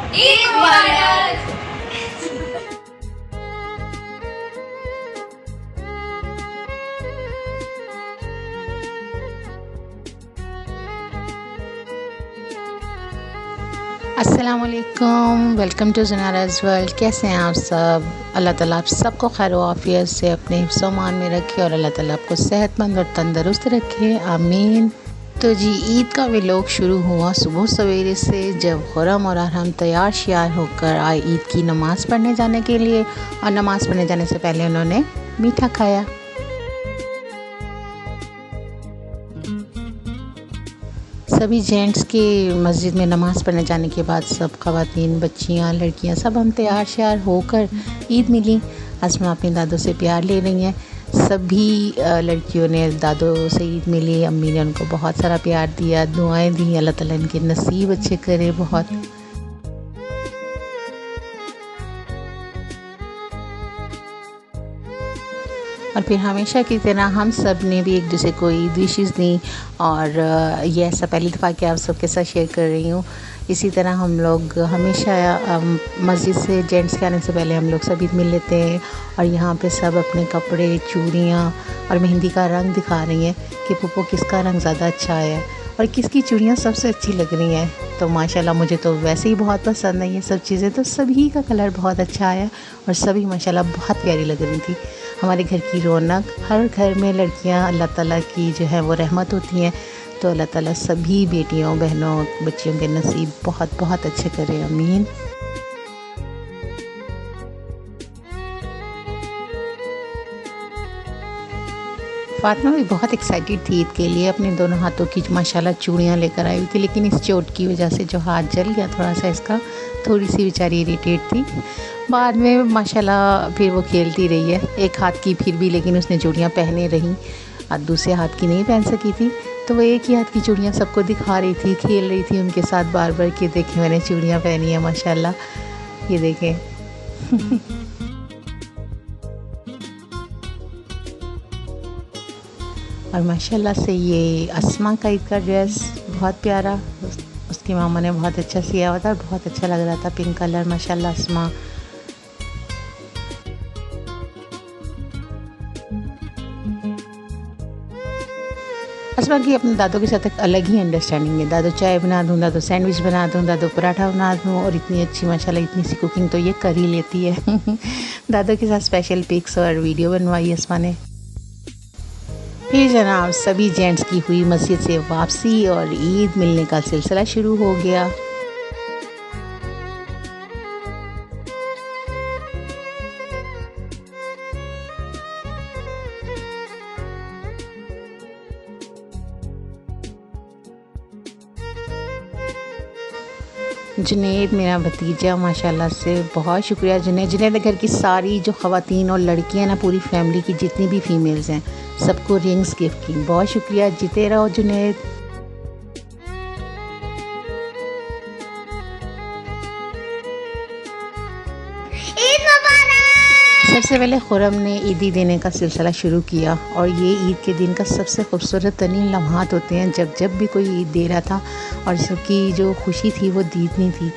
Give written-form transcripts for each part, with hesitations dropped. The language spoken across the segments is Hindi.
ईद मुबारक। अस्सलाम वालेकुम, वेलकम टू ज़नाराज़ वर्ल्ड। कैसे हैं आप सब? अल्लाह ताला आप सबको खैर व आफ़ियत से अपने हिफ्ज़ व अमान में रखे और अल्लाह ताला आपको सेहतमंद और तंदुरुस्त रखे, आमीन। तो जी ईद का व्लॉग शुरू हुआ सुबह सवेरे से, जब खुरम और अरहम तैयार श्यार होकर आए ईद की नमाज़ पढ़ने जाने के लिए। और नमाज़ पढ़ने जाने से पहले उन्होंने मीठा खाया। सभी जेंट्स के मस्जिद में नमाज़ पढ़ने जाने के बाद सब ख़वातीन, बच्चियाँ, लड़कियाँ सब हम तैयार श्यार होकर ईद मिली। अस्मा अपनी दादों से प्यार ले रही हैं। सभी लड़कियों ने दादों से ईद मिली। अम्मी ने उनको बहुत सारा प्यार दिया, दुआएं दी, अल्लाह ताला इनके नसीब अच्छे करे बहुत। और फिर हमेशा की तरह हम सब ने भी एक दूसरे को ईद विशेस दी। और ये ऐसा पहली दफ़ा कि आप सबके साथ शेयर कर रही हूँ। इसी तरह हम लोग हमेशा मस्जिद से जेंट्स के आने से पहले हम लोग सब ईद मिल लेते हैं। और यहाँ पे सब अपने कपड़े, चूड़ियाँ और मेहंदी का रंग दिखा रही हैं कि पुप्पो किसका रंग ज़्यादा अच्छा है और किसकी चूड़ियाँ सबसे अच्छी लग रही हैं। तो माशाल्लाह मुझे तो वैसे ही बहुत पसंद है ये सब चीज़ें, तो सभी का कलर बहुत अच्छा आया और सभी माशाल्लाह बहुत प्यारी लग रही थी। हमारे घर की रौनक, हर घर में लड़कियां अल्लाह ताला की जो है वो रहमत होती हैं। तो अल्लाह ताला सभी बेटियों, बहनों, बच्चियों के नसीब बहुत बहुत अच्छे करे, आमीन। फातिमा भी बहुत एक्साइटेड थी ईद के लिए। अपने दोनों हाथों की माशाल्लाह चूड़ियाँ लेकर आई हुई थी, लेकिन इस चोट की वजह से जो हाथ जल गया थोड़ा सा इसका, थोड़ी सी बेचारी इरिटेट थी। बाद में माशाल्लाह फिर वो खेलती रही है, एक हाथ की फिर भी, लेकिन उसने चूड़ियाँ पहने रहीं और दूसरे हाथ की नहीं पहन सकी थी। तो वो एक ही हाथ की चूड़ियाँ सबको दिखा रही थी, खेल रही थी उनके साथ बार बार कि देखें मैंने चूड़ियाँ पहनी है माशाल्लाह, ये देखें। और माशाल्लाह से ये अस्मा का ईद का ड्रेस बहुत प्यारा, उसकी मामा ने बहुत अच्छा सिया हुआ था और बहुत अच्छा लग रहा था, पिंक कलर माशाल्लाह अस्मा। अस्मा की अपने दादों के साथ एक अलग ही अंडरस्टैंडिंग है। दादो चाय बना दूँ, दादो सैंडविच बना दूँ, दादो पराठा बना दूँ, और इतनी अच्छी माशाल्लाह इतनी सी कुकिंग तो ये कर ही लेती है। दादों के साथ स्पेशल पिक्स और वीडियो बनवाई अस्मा ने। फिर जनाब सभी जेंट्स की हुई मस्जिद से वापसी और ईद मिलने का सिलसिला शुरू हो गया। जुनैद मेरा भतीजा माशाल्लाह से, बहुत शुक्रिया जुनैद। जुनैद घर की सारी जो ख़वातीन और लड़कियां ना, पूरी फैमिली की जितनी भी फीमेल्स हैं, सबको रिंग्स गिफ्ट की। बहुत शुक्रिया, जीते रहो जुनैद। ईद मुबारक। सबसे पहले खुरम ने ईदी देने का सिलसिला शुरू किया। और ये ईद के दिन का सबसे खूबसूरत तरीन लम्हात होते हैं, जब भी कोई ईद दे रहा था और सबकी जो खुशी थी वो दीदनी थी,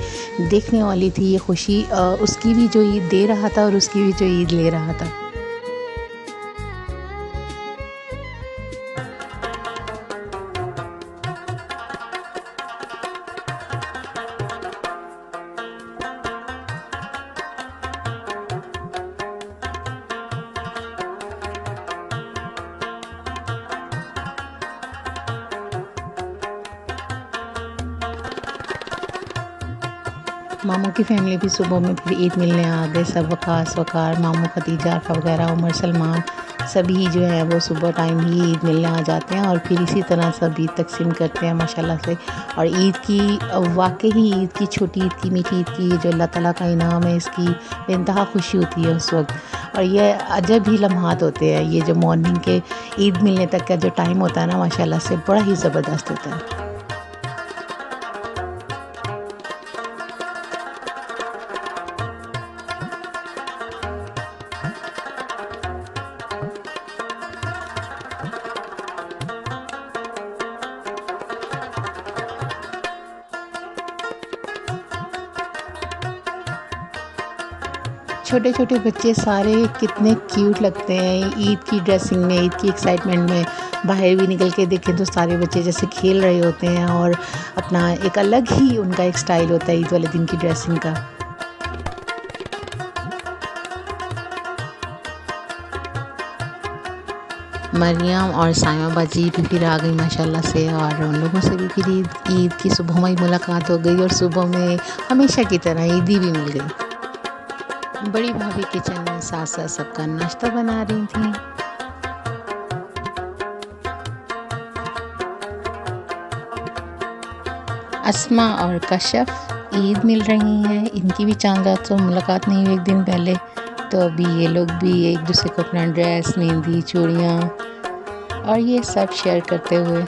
देखने वाली थी ये खुशी, उसकी भी जो ईद दे रहा था और उसकी भी जो ईद ले रहा था। मामू की फैमिली भी सुबह में फिर ईद मिलने आ गए। सब वकास, वकार, मामू, खदीजा वगैरह, उमर, सलमान, सभी जो है वो सुबह टाइम ही ईद मिलने आ जाते हैं और फिर इसी तरह सब ईद तकसीम करते हैं माशाल्लाह से। और ईद की वाकई ही ईद की, छोटी ईद की, मीठी ईद की, जो अल्लाह ताला का इनाम है, इसकी बेइंतहा खुशी होती है उस वक्त। और ये अजब ही लम्हात होते हैं, ये जो मॉर्निंग के ईद मिलने तक का जो टाइम होता है ना, माशाल्लाह से बड़ा ही ज़बरदस्त होता है। छोटे छोटे बच्चे सारे कितने क्यूट लगते हैं ईद की ड्रेसिंग में, ईद की एक्साइटमेंट में। बाहर भी निकल के देखें तो सारे बच्चे जैसे खेल रहे होते हैं और अपना एक अलग ही उनका एक स्टाइल होता है ईद वाले दिन की ड्रेसिंग का। मरियम और साइमा बाजी भी फिर आ गई माशाल्लाह से, और उन लोगों से भी फिर ईद की सुबह में मुलाकात हो गई और सुबह में हमेशा की तरह ईदी भी मिल गई। बड़ी भाभी किचन में साथ साथ सबका नाश्ता बना रही थी। अस्मा और कशफ ईद मिल रही हैं, इनकी भी चांद रात से मुलाकात नहीं हुई एक दिन पहले, तो अभी ये लोग भी एक दूसरे को अपना ड्रेस, मेहंदी, चूड़ियाँ और ये सब शेयर करते हुए।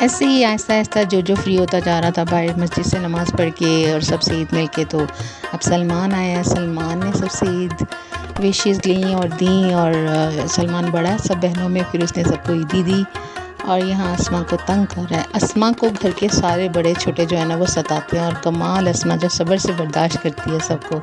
ऐसे ही आहिस्ता आहिस्ता जो फ्री होता जा रहा था बाहर मस्जिद से नमाज़ पढ़ के और सबसे ईद मिल के, तो अब सलमान आया। सलमान ने सबसे ईद विशेज़ ली और दी, और सलमान बड़ा सब बहनों में, फिर उसने सबको ईदी दी। और यहाँ अस्मा को तंग कर रहा है। अस्मा को घर के सारे बड़े छोटे जो है ना वो सताते हैं, और कमाल अस्मा जो सब्र से बर्दाश्त करती है सबको।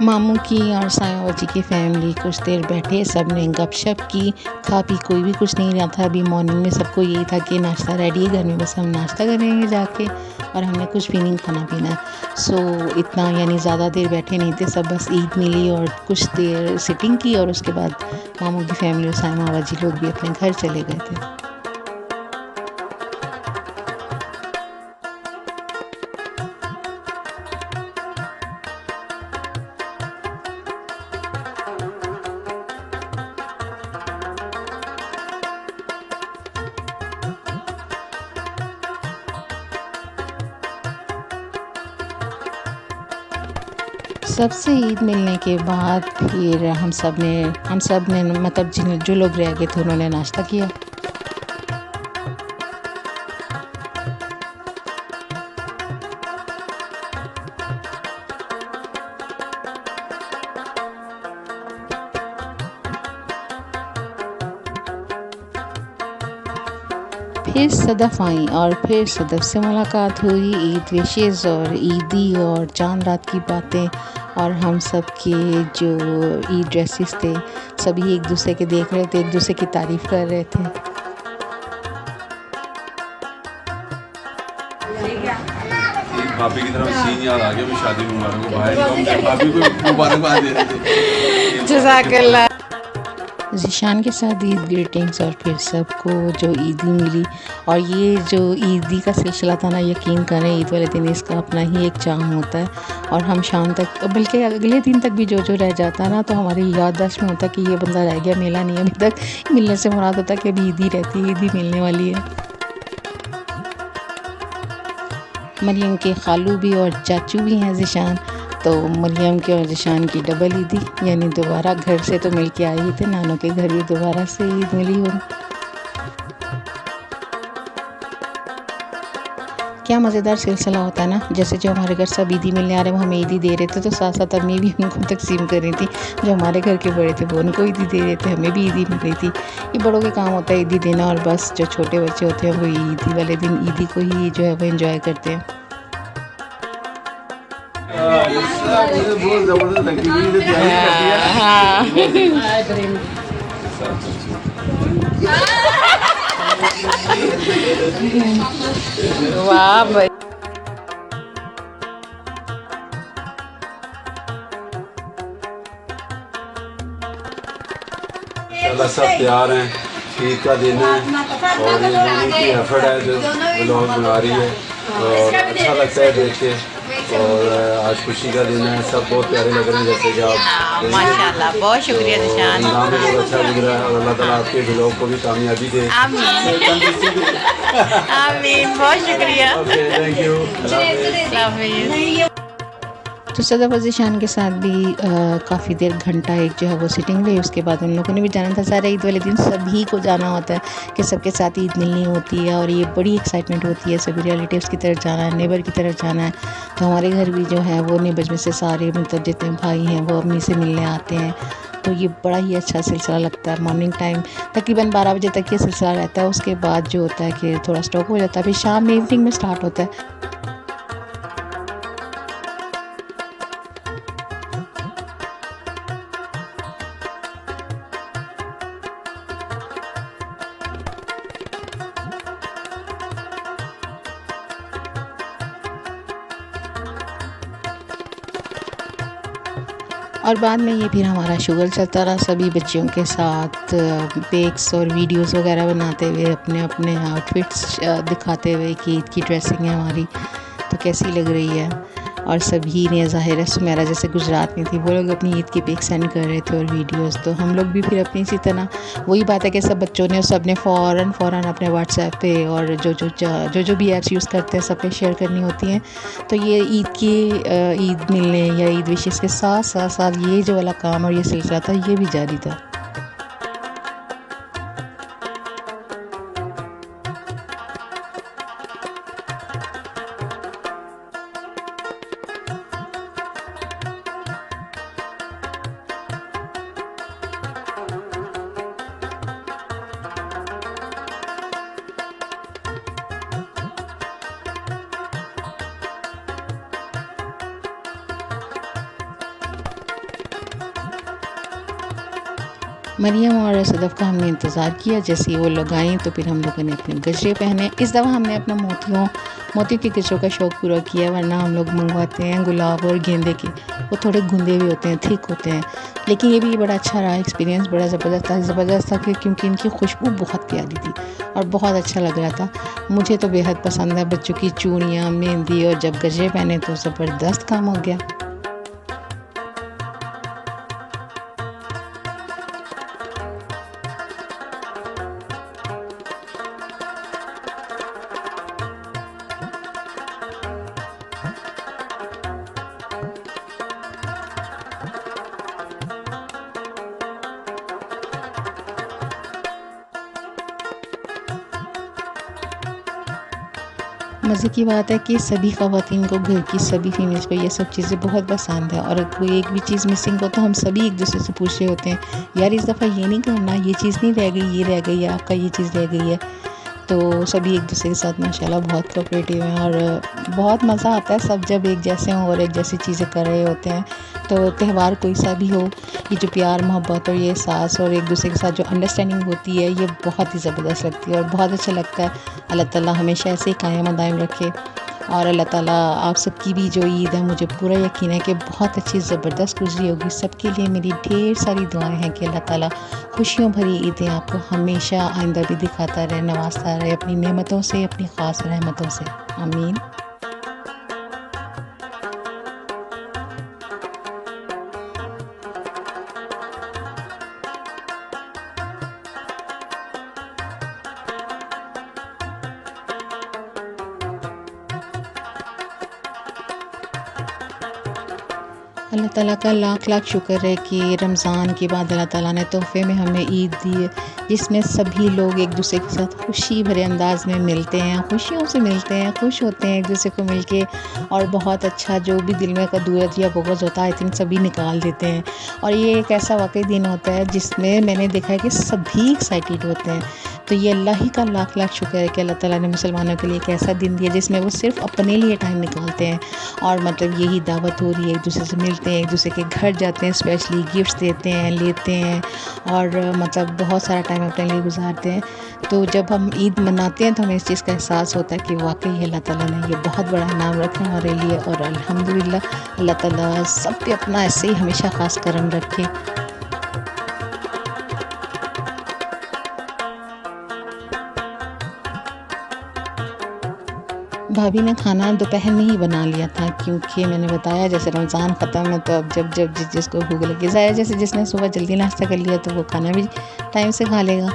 मामू की और साया जी की फैमिली कुछ देर बैठे, सब ने गपशप की। खा पी कोई भी कुछ नहीं रहा था। अभी मॉर्निंग में सबको यही था कि नाश्ता रेडी है घर में, बस हम नाश्ता करेंगे जाके, और हमने कुछ भी नहीं खाना पीना। सो इतना यानी ज़्यादा देर बैठे नहीं थे सब, बस ईद मिली और कुछ देर सिटिंग की, और उसके बाद मामू की फैमिली और साया जी लोग भी अपने घर चले गए थे। सबसे ईद मिलने के बाद फिर हम सब ने मतलब जो लोग रह गए थे उन्होंने नाश्ता किया। फिर सदफ़ आई और फिर सदफ़ से मुलाकात हुई। ईद विशेज़ और ईदी और चांद रात की बातें, और हम सब के जो ईद ड्रेसेस थे सभी एक दूसरे के देख रहे थे, एक दूसरे की तारीफ़ कर रहे थे। भाभी की तरफ सीन याद आ गया, मैं शादी मुबारक भाई भाभी को मुबारकबाद दे रहे थे। जज़ाकल्लाह। ज़ीशान के साथ ईद ग्रीटिंग्स, और फिर सबको जो ईदी मिली। और ये जो ईदी का सिलसिला था ना, यकीन करें ईद वाले दिन इसका अपना ही एक चाम होता है, और हम शाम तक, बल्कि अगले दिन तक भी जो रह जाता है ना, तो हमारी याददाश्त में होता है कि ये बंदा रह गया, मिला नहीं अभी तक। मिलने से मुराद होता है कि अभी ईदी रहती है, ईदी मिलने वाली है। मरियम के खालू भी और चाचू भी हैं ज़ीशान, तो मरियम के और ज़ीशान की डबल ईदी, यानी दोबारा घर से तो मिल के आई थे, नानों के घर भी दोबारा से ईद मिली हो। क्या मज़ेदार सिलसिला होता है ना, जैसे जो हमारे घर सब ईदी मिलने आ रहे हैं वो हमें ईदी दे रहे थे, तो साथ साथ अम्मी भी उनको तकसीम कर रही थी। जो हमारे घर के बड़े थे वो उनको ईदी दे रहे थे, हमें भी ईदी मिल रही थी। ये बड़ों के काम होता है ईदी देना, और बस जो छोटे बच्चे होते हैं वो ईदी वाले दिन ईदी को ही जो है वो एंजॉय करते हैं। बहुत जबरदस्त लगी हुई है। वाह भाई। सब तैयार हैं, ईद का दिन है, और ये दोनों की एफर्ट है जो ब्लॉग बना रही है, और अच्छा लगता है देख के। और आज खुशी का दिन है, सब बहुत प्यारे लग रहे हैं, जैसे कि आप माशाल्लाह, बहुत शुक्रिया निशान। नाम भी बहुत अच्छा गुजरा है, और अल्लाह ताला आपके ब्लॉग को भी कामयाबी दे। आमीन, बहुत शुक्रिया। Thank you. तो सदफ़ और ज़ीशान के साथ भी काफ़ी देर घंटा एक जो है वो सिटिंग रही। उसके बाद उन लोगों ने भी जाना था। सारे ईद वाले दिन सभी को जाना होता है कि सबके साथ ईद मिलनी होती है और ये बड़ी एक्साइटमेंट होती है। सभी रिलेटिव्स की तरफ जाना है, नेबर की तरफ जाना है। तो हमारे घर भी जो है वो नेबर्स में से सारे मतलब जितने भाई हैं वो अम्मी से मिलने आते हैं। तो ये बड़ा ही अच्छा सिलसिला लगता है। मॉर्निंग टाइम तकरीबन 12 बजे तक ये सिलसिला रहता है। उसके बाद जो होता है कि थोड़ा स्टॉप हो जाता है, फिर शाम में इवनिंग में स्टार्ट होता है। और बाद में ये फिर हमारा शुगर चलता रहा। सभी बच्चियों के साथ पिक्स और वीडियोस वगैरह बनाते हुए अपने अपने आउटफिट्स दिखाते हुए कि ईद की ड्रेसिंग है हमारी तो कैसी लग रही है। और सभी ने ज़ाहिर है सुमेरा जैसे गुजरात में थी वो लोग अपनी ईद की पिक सेंड कर रहे थे और वीडियोस। तो हम लोग भी फिर अपनी इसी तरह वही बात है कि सब बच्चों ने और सब ने फ़ौरन अपने व्हाट्सएप पे और जो भी ऐप्स यूज़ करते हैं सब पे शेयर करनी होती हैं। तो ये ईद मिलने या ईद विशेस के साथ साथ ये जो वाला काम और ये सिलसिला था ये भी जारी था। मरियम और सदफ़ का हमने इंतज़ार किया। जैसे ही वो लोग आए तो फिर हम लोगों ने अपने गजरे पहने। इस दफ़ा हमने अपना मोतियों के गजरों का शौक़ पूरा किया, वरना हम लोग मंगवाते हैं गुलाब और गेंदे के। वो थोड़े गुंदे भी होते हैं, थिक होते हैं। लेकिन ये भी बड़ा अच्छा रहा एक्सपीरियंस, बड़ा ज़बरदस्त था क्योंकि इनकी खुशबू बहुत प्यारी थी और बहुत अच्छा लग रहा था। मुझे तो बेहद पसंद है। बच्चों की चूड़ियाँ, मेहंदी और जब गजरे पहने तो ज़बरदस्त काम हो गया। मज़े की बात है कि सभी ख़वातीन को, घर की सभी फीमेल्स को ये सब चीज़ें बहुत पसंद है। और कोई एक भी चीज़ मिसिंग हो तो हम सभी एक दूसरे से पूछ रहे होते हैं, यार इस दफ़ा ये नहीं करना, ये चीज़ नहीं रह गई, ये रह गई है, आपका ये चीज़ रह गई है। तो सभी एक दूसरे के साथ माशाल्लाह बहुत कोऑपरेटिव हैं और बहुत मज़ा आता है सब जब एक जैसे हों और एक जैसी चीज़ें कर रहे होते हैं। तो त्यौहार कोई सा भी हो, ये जो प्यार मोहब्बत और ये एहसास और एक दूसरे के साथ जो अंडरस्टैंडिंग होती है ये बहुत ही ज़बरदस्त लगती है और बहुत अच्छा लगता है। अल्लाह ताला हमेशा ऐसे ही कायम दायम रखे। और अल्लाह ताला आप सबकी भी जो ईद है मुझे पूरा यकीन है कि बहुत अच्छी ज़बरदस्त गुजरी होगी। सबके लिए मेरी ढेर सारी दुआएं हैं कि अल्लाह ताला खुशियों भरी ईदें आपको हमेशा आइंदा भी दिखाता रहे, नवाजता रहे अपनी नेमतों से, अपनी ख़ास रहमतों से। आमीन। अल्लाह ताला का लाख लाख शुक्र है कि रमज़ान के बाद अल्लाह ताला ने तोहफ़े में हमें ईद दी है, जिसमें सभी लोग एक दूसरे के साथ खुशी भरे अंदाज में मिलते हैं, खुशियों से मिलते हैं, खुश होते हैं एक दूसरे को मिलके। और बहुत अच्छा जो भी दिल में कदूरत या बुग़्ज़ होता है आई थिंक सभी निकाल देते हैं। और ये एक ऐसा वाकई दिन होता है जिसमें मैंने देखा है कि सभी एक्साइटेड होते हैं। तो ये अल्लाह ही का लाख लाख शुक्र है कि अल्लाह ताला ने मुसलमानों के लिए एक ऐसा दिन दिया जिसमें वो सिर्फ़ अपने लिए टाइम निकालते हैं। और मतलब यही दावत हो रही है, एक दूसरे से मिलते हैं, एक दूसरे के घर जाते हैं, स्पेशली गिफ्ट्स देते हैं, लेते हैं और मतलब बहुत सारा टाइम अपने लिए गुजारते हैं। तो जब हम ईद मनाते हैं तो हमें इस चीज़ का एहसास होता है कि वाकई अल्लाह ताला ने ये बहुत बड़ा इनाम रखा है हमारे लिए। और अल्हम्दुलिल्लाह अल्लाह ताला सब पे अपना ऐसे ही हमेशा ख़ास करम रखे। भाभी ने खाना दोपहर में ही बना लिया था, क्योंकि मैंने बताया जैसे रमज़ान ख़त्म है तो अब जब जिसको भूख लगी, ज़ाहिर जैसे जिसने सुबह जल्दी नाश्ता कर लिया तो वो खाना भी टाइम से खा लेगा,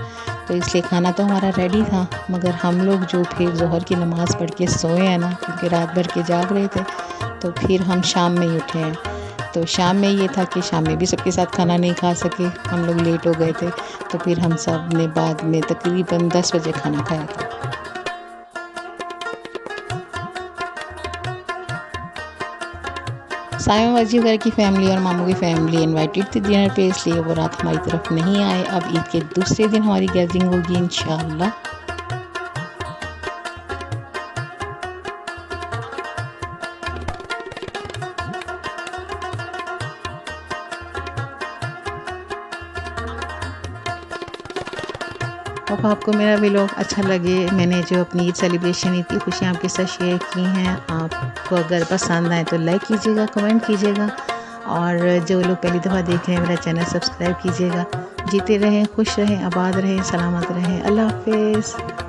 तो इसलिए खाना तो हमारा रेडी था। मगर हम लोग जो फिर ज़ोहर की नमाज़ पढ़ के सोए हैं ना, क्योंकि रात भर के जाग रहे थे, तो फिर हम शाम में ही उठे हैं। तो शाम में ये था कि शाम में भी सबके साथ खाना नहीं खा सके, हम लोग लेट हो गए थे, तो फिर हम सब ने बाद में तकरीबन 10 बजे खाना खाया था। साइमा वाजी वगैरह की फ़ैमिली और मामू की फ़ैमिली इनवाइटेड थी डिनर पे, इसलिए वो रात हमारी तरफ नहीं आए। अब ईद के दूसरे दिन हमारी गैदरिंग होगी इंशाअल्लाह। अब आपको मेरा व्लॉग अच्छा लगे, मैंने जो अपनी ईद सेलिब्रेशन ईद की खुशियाँ आपके साथ शेयर की हैं, आपको अगर पसंद आए तो लाइक कीजिएगा, कमेंट कीजिएगा, और जो लोग पहली दफ़ा देख रहे हैं मेरा चैनल सब्सक्राइब कीजिएगा। जीते रहें, खुश रहें, आबाद रहें, सलामत रहें। अल्लाह हाफ़िज़।